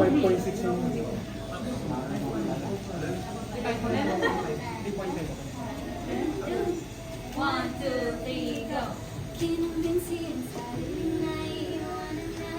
5.6 yung... One, two, three, go! Kinumbinsi ang sarili na iiwanan na.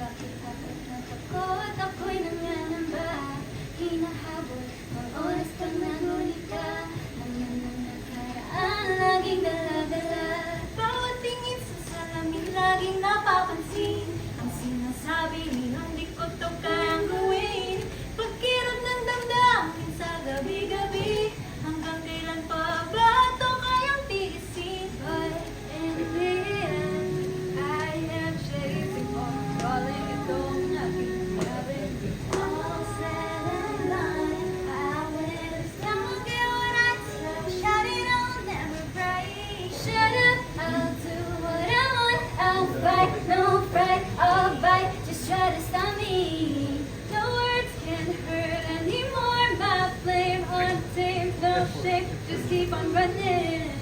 Bakit natakot ako'y nangangamba? Hinahabol ang oras pag nahuli ka. Naman ng nakaraan, laging dala-dala. Bawat tingin sa salamin, laging napapansin. Ang sinasabi, hindi ko to kayang gawin. Pagkirot ng damdamin sa gabi-gabi. Hanggang kailan pa ba ito kayang tiisin? But in the end, I am chasing on, calling itong aking gabin. All said and done, I will stop at what I tell. Shout it, I'll never break. Shut up, I'll do what I want. I'll fight, no fight, I'll bite. Just try to stop me. No words can hurt anymore. My flame untamed, no shame. Just keep on running,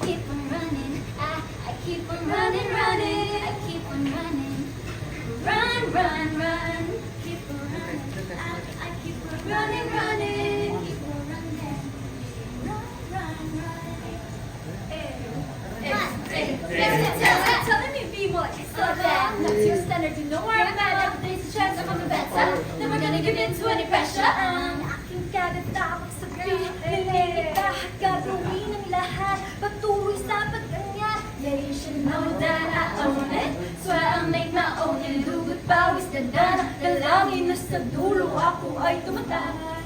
keep on running. I keep on running, running. I keep on running. Run, run, run. Keep on running. I keep on running, running. Keep on running. Run, run, run. Telling me be more. It's so bad. Not to your standard. You know where I'm at. Every day's a chance. I'm on the better. Never gonna give in to any pressure. Aking kagatapos sabihin. Kahit gagawin ang lahat. Patuloy sa pagkanya. Yeah, you should know that I own it. Swear I'll make my own. Lugot pawis na dana. Dalangin na sa dulo ako ay tumatara.